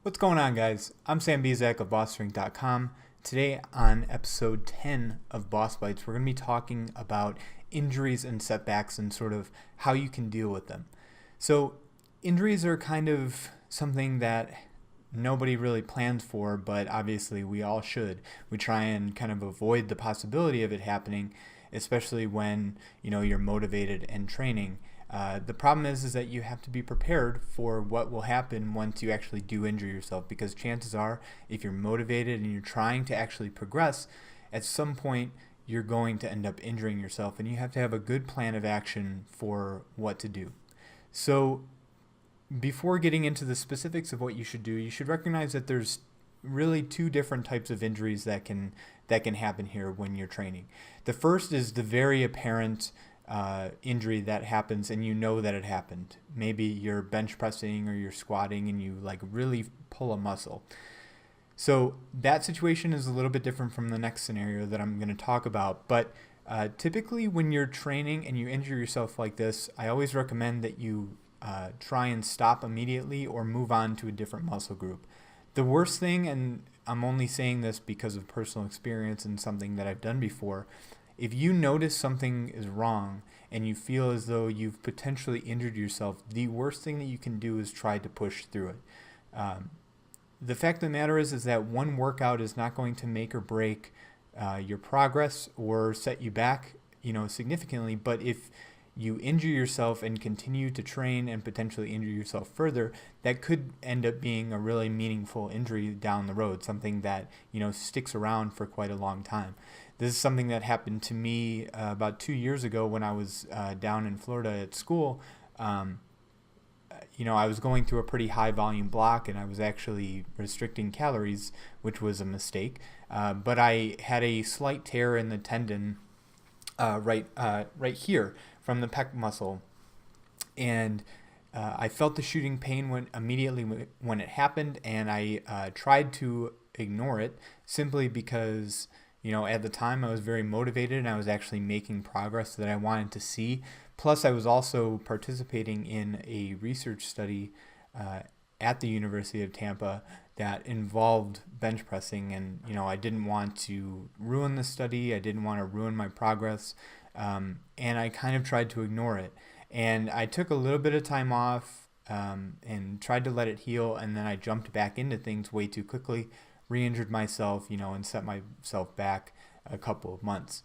What's going on, guys? I'm Sam Bezak of BossStrength.com. Today on episode 10 of BossBytes, we're going to be talking about injuries and setbacks and sort of how you can deal with them. So injuries are kind of something that nobody really plans for, but obviously we all should. We try and kind of avoid the possibility of it happening, especially when you're motivated and training. The problem is that you have to be prepared for what will happen once you actually do injure yourself, because chances are, if you're motivated and you're trying to actually progress, at some point you're going to end up injuring yourself, and you have to have a good plan of action for what to do. So before getting into the specifics of what you should do, you should recognize that there's really two different types of injuries that can happen here when you're training. The first is the very apparent injury that happens and you know that it happened. Maybe you're bench pressing or you're squatting and you really pull a muscle. So that situation is a little bit different from the next scenario that I'm going to talk about. But typically when you're training and you injure yourself like this, I always recommend that you try and stop immediately or move on to a different muscle group. The worst thing, and I'm only saying this because of personal experience and something that I've done before, if you notice something is wrong and you feel as though you've potentially injured yourself, the worst thing that you can do is try to push through it. The fact of the matter is that one workout is not going to make or break your progress or set you back, significantly. But if you injure yourself and continue to train and potentially injure yourself further, that could end up being a really meaningful injury down the road, something that sticks around for quite a long time. This is something that happened to me about 2 years ago when I was down in Florida at school. I was going through a pretty high volume block and I was actually restricting calories, which was a mistake. But I had a slight tear in the tendon right here from the pec muscle, and I felt the shooting pain immediately when it happened, and I tried to ignore it simply because at the time I was very motivated and I was actually making progress that I wanted to see. Plus I was also participating in a research study at the University of Tampa that involved bench pressing, and I didn't want to ruin the study. I didn't want to ruin my progress, and I kind of tried to ignore it. And I took a little bit of time off and tried to let it heal, and then I jumped back into things way too quickly, re-injured myself, and set myself back a couple of months.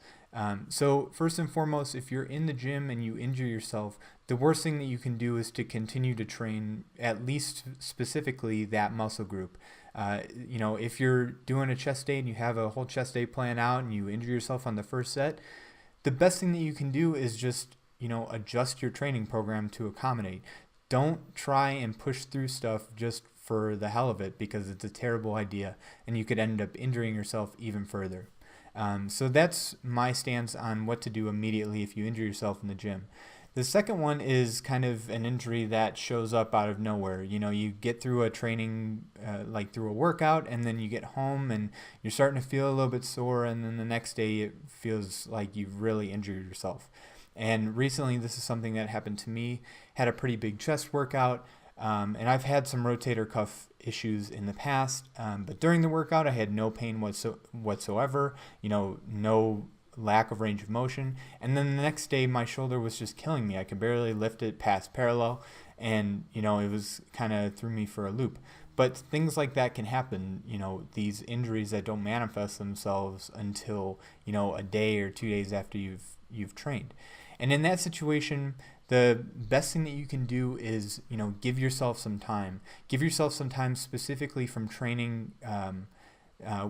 So first and foremost, if you're in the gym and you injure yourself, the worst thing that you can do is to continue to train at least specifically that muscle group. If you're doing a chest day and you have a whole chest day plan out and you injure yourself on the first set, the best thing that you can do is just, adjust your training program to accommodate. Don't try and push through stuff just for the hell of it, because it's a terrible idea and you could end up injuring yourself even further. So that's my stance on what to do immediately if you injure yourself in the gym. The second one is kind of an injury that shows up out of nowhere. You get through a training, like through a workout, and then you get home and you're starting to feel a little bit sore, and then the next day it feels like you've really injured yourself. And recently this is something that happened to me. Had a pretty big chest workout, and I've had some rotator cuff issues in the past, but during the workout I had no pain whatsoever, no lack of range of motion, and then the next day my shoulder was just killing me. I could barely lift it past parallel, and it was kind of threw me for a loop. But things like that can happen, these injuries that don't manifest themselves until a day or 2 days after you've trained. And in that situation, the best thing that you can do is, give yourself some time. Give yourself some time specifically from training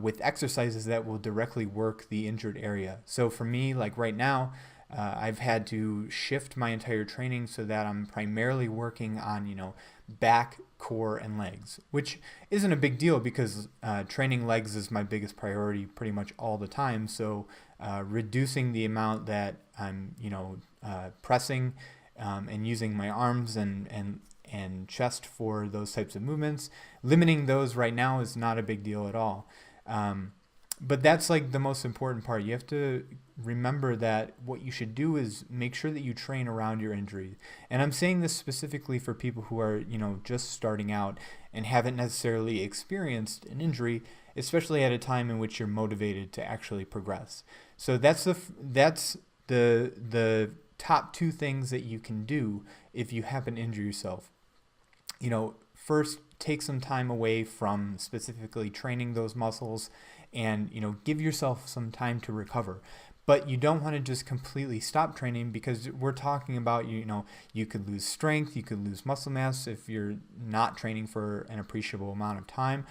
with exercises that will directly work the injured area. So for me, like right now, I've had to shift my entire training so that I'm primarily working on, back, core, and legs, which isn't a big deal because training legs is my biggest priority pretty much all the time. So reducing the amount that I'm, pressing and using my arms and chest for those types of movements, limiting those right now is not a big deal at all. But that's like the most important part. You have to remember that what you should do is make sure that you train around your injury. And I'm saying this specifically for people who are, just starting out and haven't necessarily experienced an injury, especially at a time in which you're motivated to actually progress. So that's the top two things that you can do if you happen to injure yourself. First, take some time away from specifically training those muscles and give yourself some time to recover. But you don't want to just completely stop training, because we're talking about you could lose strength, you could lose muscle mass if you're not training for an appreciable amount of time.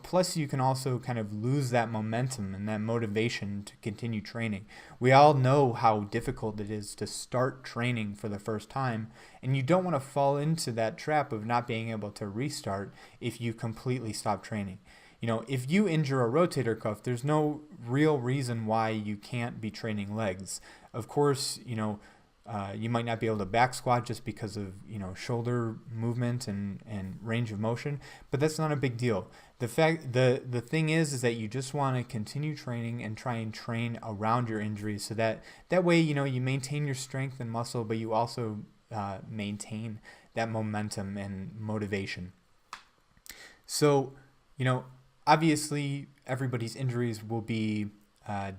Plus you can also kind of lose that momentum and that motivation to continue training. We all know how difficult it is to start training for the first time, and you don't want to fall into that trap of not being able to restart if you completely stop training. If you injure a rotator cuff, there's no real reason why you can't be training legs. Of course, you might not be able to back squat just because of shoulder movement and range of motion, but that's not a big deal. The thing is that you just want to continue training and try and train around your injuries, so that way you maintain your strength and muscle, but you also maintain that momentum and motivation. So obviously everybody's injuries will be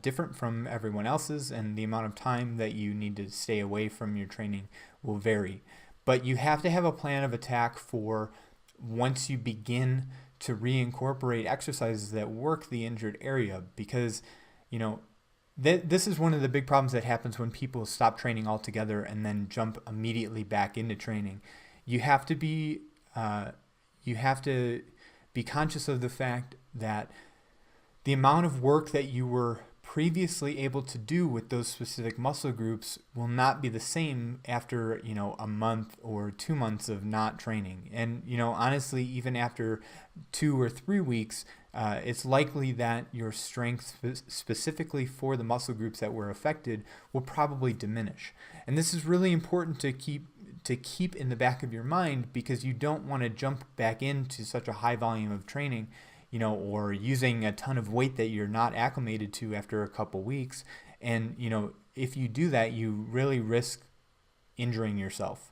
different from everyone else's, and the amount of time that you need to stay away from your training will vary. But you have to have a plan of attack for once you begin to reincorporate exercises that work the injured area, because this is one of the big problems that happens when people stop training altogether and then jump immediately back into training. You have to be conscious of the fact that the amount of work that you were previously able to do with those specific muscle groups will not be the same after a month or 2 months of not training. And honestly, even after 2 or 3 weeks, it's likely that your strength specifically for the muscle groups that were affected will probably diminish. And this is really important to keep in the back of your mind, because you don't want to jump back into such a high volume of training, or using a ton of weight that you're not acclimated to after a couple weeks. And, if you do that, you really risk injuring yourself.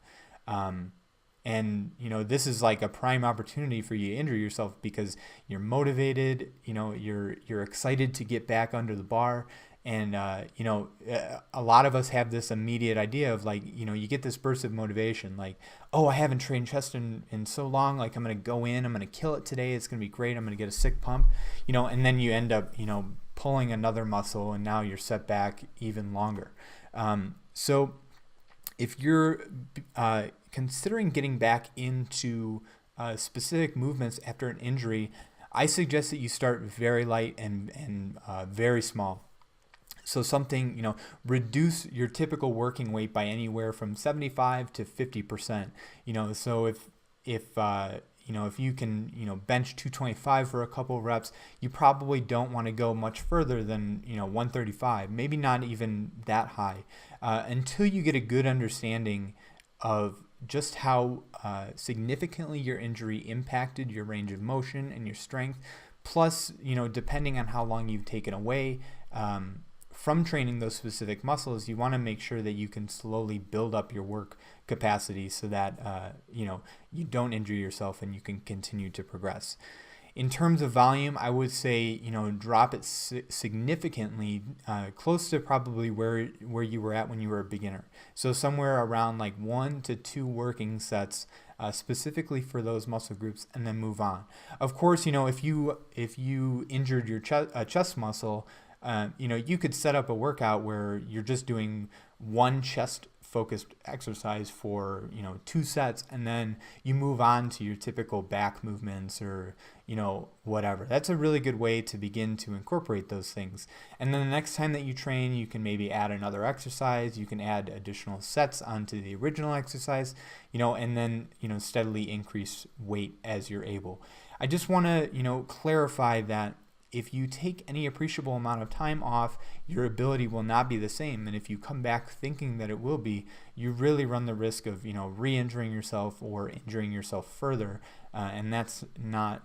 This is like a prime opportunity for you to injure yourself, because you're motivated, you're excited to get back under the bar. And, a lot of us have this immediate idea of you get this burst of motivation, oh, I haven't trained chest in so long. I'm going to go in, I'm going to kill it today. It's going to be great. I'm going to get a sick pump, and then you end up, pulling another muscle, and now you're set back even longer. So if you're considering getting back into specific movements after an injury, I suggest that you start very light and very small. So something, reduce your typical working weight by anywhere from 75 to 50%. So if you can, bench 225 for a couple of reps, you probably don't want to go much further than, 135, maybe not even that high, until you get a good understanding of just how significantly your injury impacted your range of motion and your strength. Plus, depending on how long you've taken away from training those specific muscles, you want to make sure that you can slowly build up your work capacity so that you don't injure yourself and you can continue to progress. In terms of volume, I would say drop it significantly, close to probably where you were at when you were a beginner. So somewhere around 1 to 2 working sets, specifically for those muscle groups, and then move on. Of course, if you injured your chest muscle, you could set up a workout where you're just doing one chest focused exercise for 2 sets, and then you move on to your typical back movements or whatever. That's a really good way to begin to incorporate those things. And then the next time that you train, you can maybe add another exercise, you can add additional sets onto the original exercise, and then steadily increase weight as you're able. I just want to clarify that if you take any appreciable amount of time off, your ability will not be the same. And if you come back thinking that it will be, you really run the risk of, re-injuring yourself or injuring yourself further. And that's not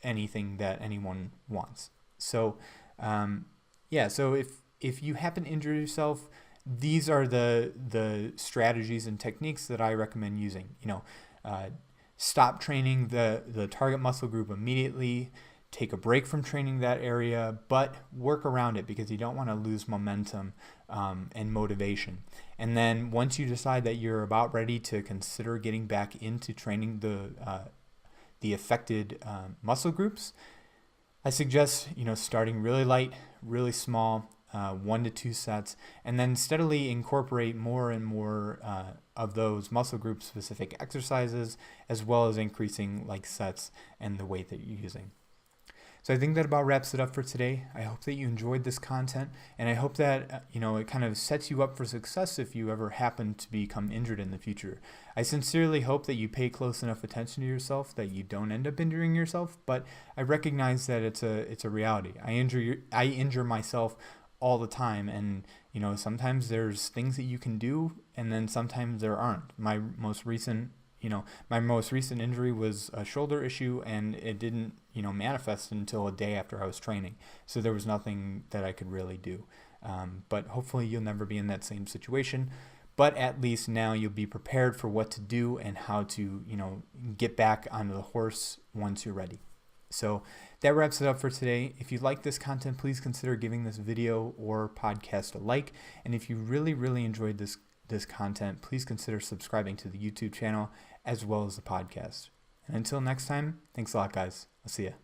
anything that anyone wants. So Yeah, so if you happen to injure yourself, these are the strategies and techniques that I recommend using. Stop training the target muscle group immediately. Take a break from training that area, but work around it because you don't want to lose momentum and motivation. And then once you decide that you're about ready to consider getting back into training the affected muscle groups, I suggest starting really light, really small, 1 to 2 sets, and then steadily incorporate more and more of those muscle group specific exercises, as well as increasing like sets and the weight that you're using. So I think that about wraps it up for today. I hope that you enjoyed this content, and I hope that it kind of sets you up for success if you ever happen to become injured in the future. I sincerely hope that you pay close enough attention to yourself that you don't end up injuring yourself, but I recognize that it's a reality. I injure myself all the time, and sometimes there's things that you can do, and then sometimes there aren't. My most recent injury was a shoulder issue, and it didn't manifest until a day after I was training, so there was nothing that I could really do. But hopefully you'll never be in that same situation, but at least now you'll be prepared for what to do and how to get back onto the horse once you're ready. So that wraps it up for today. If you like this content, please consider giving this video or podcast a like. And if you really, really enjoyed this content, please consider subscribing to the YouTube channel as well as the podcast. And until next time, thanks a lot, guys. I'll see ya.